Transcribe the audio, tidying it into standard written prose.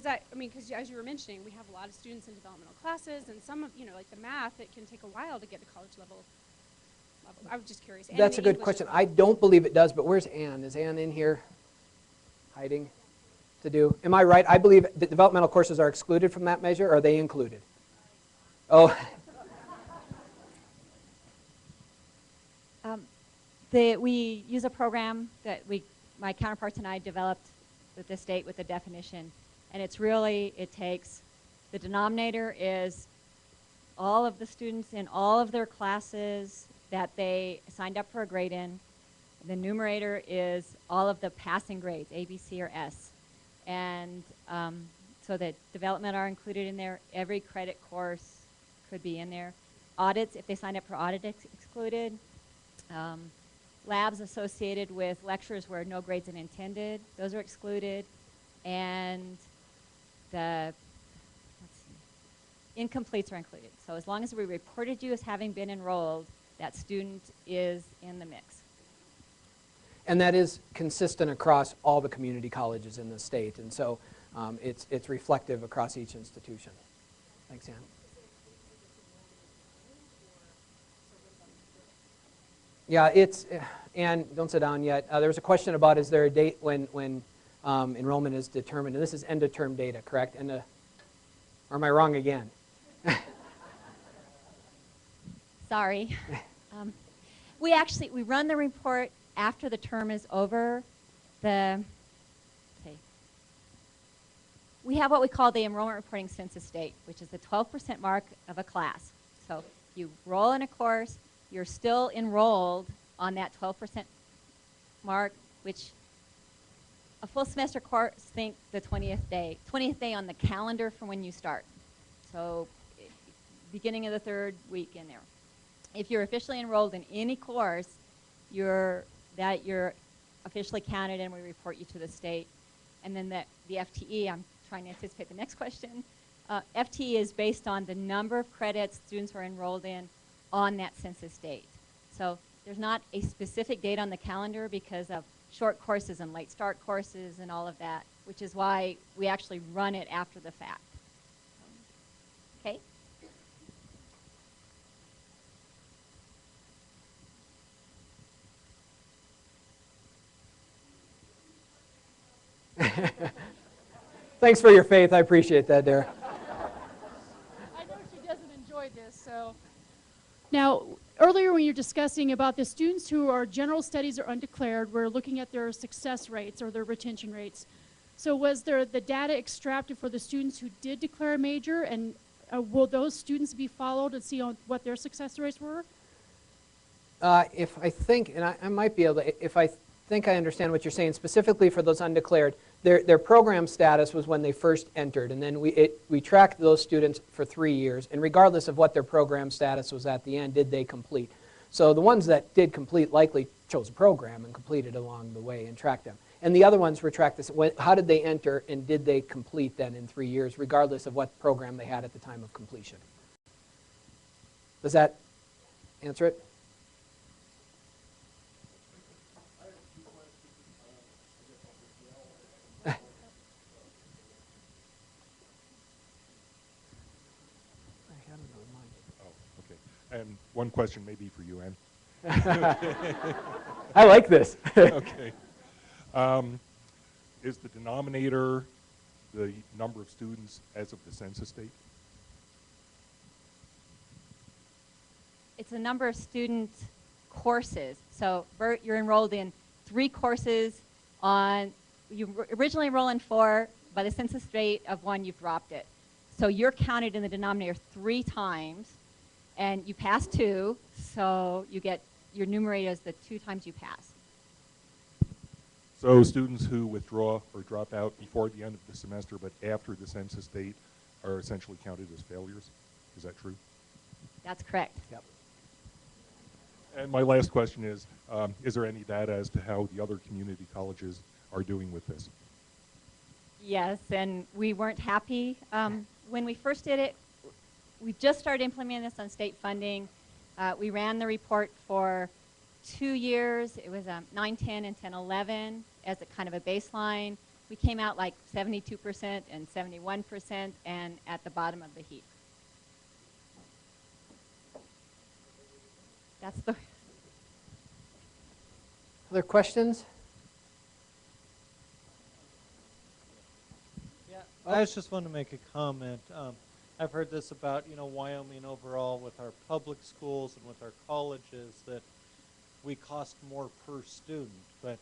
because I mean, because as you were mentioning, we have a lot of students in developmental classes, and some of, like the math, it can take a while to get to college level. I was just curious. That's a good question. I don't believe it does, but where's Ann? Is Ann in here hiding to do? Am I right? I believe that developmental courses are excluded from that measure, or are they included? Oh. We use a program that my counterparts and I developed with the state with the definition, and it's really, it takes, the denominator is all of the students in all of their classes that they signed up for a grade in. The numerator is all of the passing grades, A, B, C, or S. And so that development are included in there. Every credit course could be in there. Audits, if they signed up for audit, excluded. Labs associated with lectures where no grades are intended, those are excluded. And the incompletes are included. So as long as we reported you as having been enrolled, that student is in the mix. And that is consistent across all the community colleges in the state, and so it's reflective across each institution. Thanks, Ann. Yeah, it's, Ann, don't sit down yet. There was a question about, is there a date when enrollment is determined? And this is end of term data, correct? Or am I wrong again? Sorry. We run the report after the term is over. We have what we call the enrollment reporting census date, which is the 12% mark of a class. So if you roll in a course, you're still enrolled on that 12% mark, which a full semester course, think the 20th day on the calendar from when you start. So beginning of the third week in there. If you're officially enrolled in any course, you're officially counted and we report you to the state. And then the FTE, I'm trying to anticipate the next question. FTE is based on the number of credits students are enrolled in on that census date. So there's not a specific date on the calendar because of short courses and late start courses and all of that, which is why we actually run it after the fact. Okay? Thanks for your faith. I appreciate that, Dara. I know she doesn't enjoy this, so. Now, earlier when you're discussing about the students who are general studies or undeclared, we're looking at their success rates or their retention rates. So was there the data extracted for the students who did declare a major, and will those students be followed and see on what their success rates were? If I think, and I might be able to, if I think I understand what you're saying, specifically for those undeclared, their program status was when they first entered, and then we tracked those students for 3 years, and regardless of what their program status was at the end, did they complete? So the ones that did complete likely chose a program and completed along the way and tracked them. And the other ones were tracked this, how did they enter and did they complete then in 3 years, regardless of what program they had at the time of completion. Does that answer it? And one question maybe for you, Ann. I like this. Okay. Is the denominator the number of students as of the census date? It's the number of student courses. So Bert, you're enrolled in 3 courses you originally enrolled in 4, by the census date of 1, you've dropped it. So you're counted in the denominator 3 times. And you pass 2, so you get your numerator is the 2 times you pass. So students who withdraw or drop out before the end of the semester but after the census date are essentially counted as failures? Is that true? That's correct. Yep. And my last question is there any data as to how the other community colleges are doing with this? Yes, and we weren't happy. When we first did it, we just started implementing this on state funding. We ran the report for 2 years. It was 9, 10, and 10, 11 as a kind of a baseline. we came out like 72% and 71% and at the bottom of the heap. That's the... Other questions? Yeah, I just want to make a comment. I've heard this about, Wyoming overall with our public schools and with our colleges, that we cost more per student, but